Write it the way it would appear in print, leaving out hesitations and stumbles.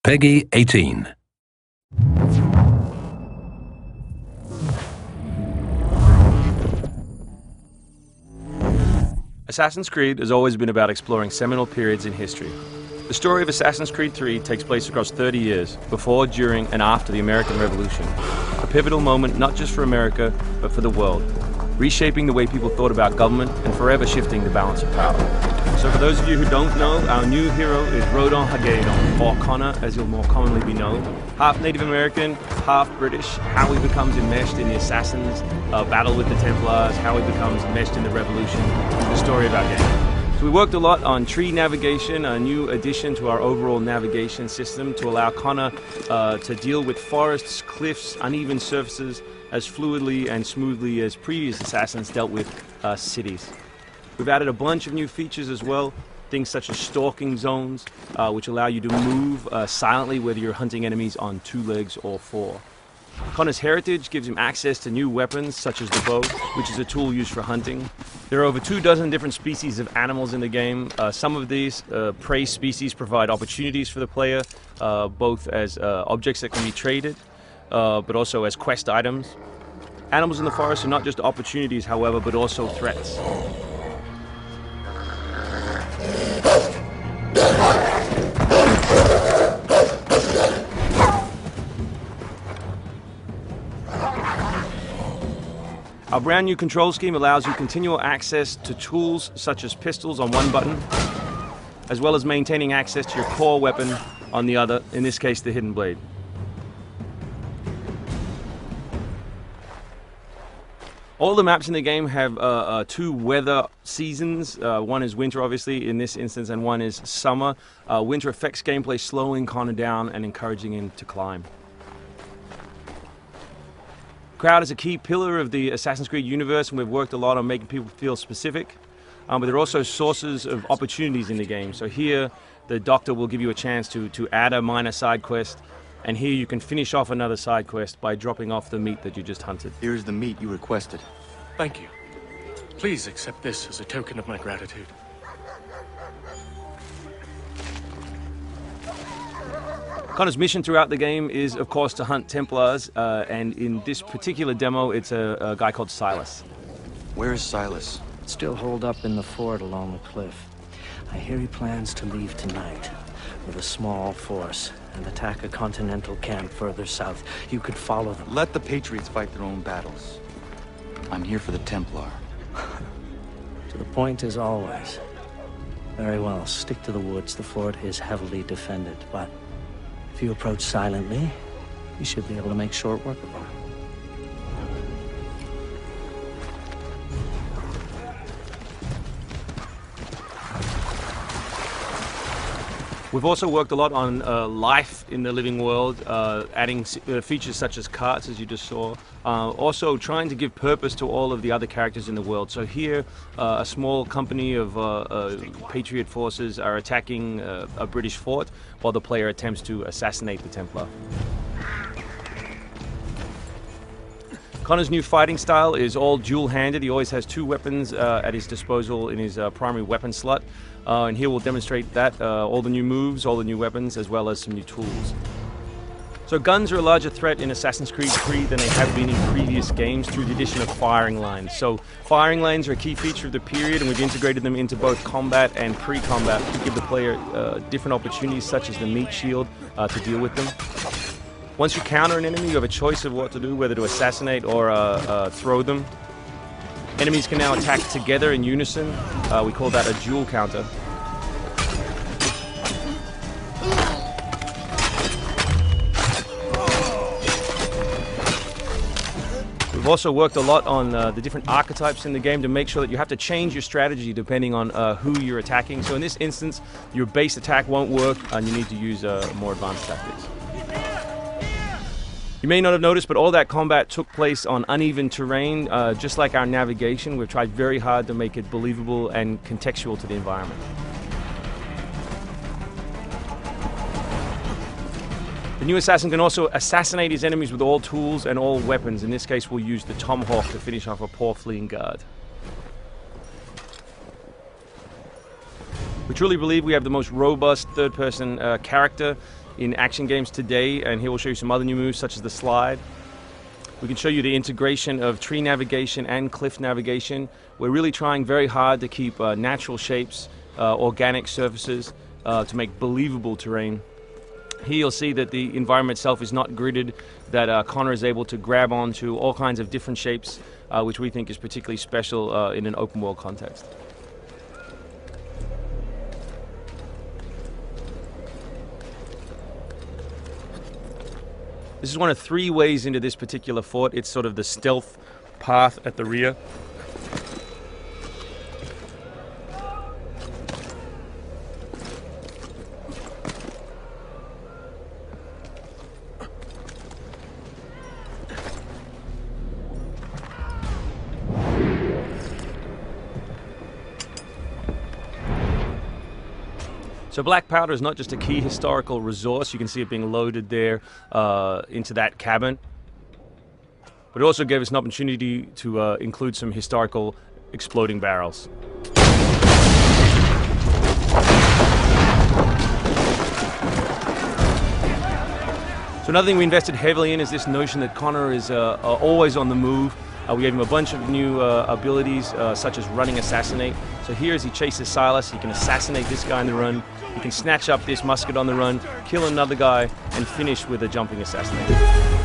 Peggy 18. Assassin's Creed has always been about exploring seminal periods in history. The story of Assassin's Creed 3 takes place across 30 years, before, during, and after the American Revolution. A pivotal moment not just for America, but for the world, reshaping the way people thought about government and forever shifting the balance of power. So for those of you who don't know, our new hero is Rodon Hagedon, or Connor as he'll more commonly be known. Half Native American, half British, how he becomes enmeshed in the Assassins' battle with the Templars, how he becomes enmeshed in the Revolution, the story of our game. So we worked a lot on tree navigation, a new addition to our overall navigation system to allow Connor to deal with forests, cliffs, uneven surfaces as fluidly and smoothly as previous Assassins dealt with cities. We've added a bunch of new features as well, things such as stalking zones, which allow you to move silently whether you're hunting enemies on 2 legs or 4. Connor's heritage gives him access to new weapons such as the bow, which is a tool used for hunting. There are over 24 different species of animals in the game. Some of these prey species provide opportunities for the player, both as objects that can be traded, but also as quest items. Animals in the forest are not just opportunities, however, but also threats. Our brand new control scheme allows you continual access to tools such as pistols on one button, as well as maintaining access to your core weapon on the other, in this case the hidden blade. All the maps in the game have 2 weather seasons. One is winter, obviously, in this instance, and one is summer. Winter affects gameplay, slowing Connor down and encouraging him to climb. Crowd is a key pillar of the Assassin's Creed universe, and we've worked a lot on making people feel specific. But there are also sources of opportunities in the game. So here, the doctor will give you a chance to add a minor side quest, and here you can finish off another side quest by dropping off the meat that you just hunted. Here is the meat you requested. Thank you. Please accept this as a token of my gratitude. Connor's mission throughout the game is, of course, to hunt Templars, and in this particular demo, it's a guy called Silas. Where is Silas? Still holed up in the fort along the cliff. I hear he plans to leave tonight with a small force and attack a continental camp further south. You could follow them. Let the Patriots fight their own battles. I'm here for the Templar. To the point as always. Very well, stick to the woods. The fort is heavily defended, but if you approach silently, you should be able to make short work of them. We've also worked a lot on life in the living world, adding features such as carts, as you just saw. Also trying to give purpose to all of the other characters in the world. So here, a small company of Patriot forces are attacking a British fort, while the player attempts to assassinate the Templar. Connor's new fighting style is all dual-handed. He always has 2 weapons at his disposal in his primary weapon slot. And here we'll demonstrate that, all the new moves, all the new weapons, as well as some new tools. So guns are a larger threat in Assassin's Creed 3 than they have been in previous games through the addition of firing lines. So firing lanes are a key feature of the period, and we've integrated them into both combat and pre-combat to give the player different opportunities, such as the meat shield, to deal with them. Once you counter an enemy, you have a choice of what to do, whether to assassinate or throw them. Enemies can now attack together in unison. We call that a dual counter. We've also worked a lot on the different archetypes in the game to make sure that you have to change your strategy depending on who you're attacking. So in this instance, your base attack won't work and you need to use more advanced tactics. You may not have noticed, but all that combat took place on uneven terrain. Just like our navigation, we've tried very hard to make it believable and contextual to the environment. The new assassin can also assassinate his enemies with all tools and all weapons. In this case, we'll use the tomahawk to finish off a poor fleeing guard. We truly believe we have the most robust third-person character in action games today, and here we'll show you some other new moves such as the slide. We can show you the integration of tree navigation and cliff navigation. We're really trying very hard to keep natural shapes, organic surfaces, to make believable terrain. Here you'll see that the environment itself is not gridded, that Connor is able to grab onto all kinds of different shapes, which we think is particularly special in an open world context. This is one of 3 ways into this particular fort. It's sort of the stealth path at the rear. So black powder is not just a key historical resource. You can see it being loaded there into that cabin. But it also gave us an opportunity to include some historical exploding barrels. So another thing we invested heavily in is this notion that Connor is always on the move. We gave him a bunch of new abilities, such as running assassinate. So here as he chases Silas, he can assassinate this guy on the run, he can snatch up this musket on the run, kill another guy, and finish with a jumping assassinate.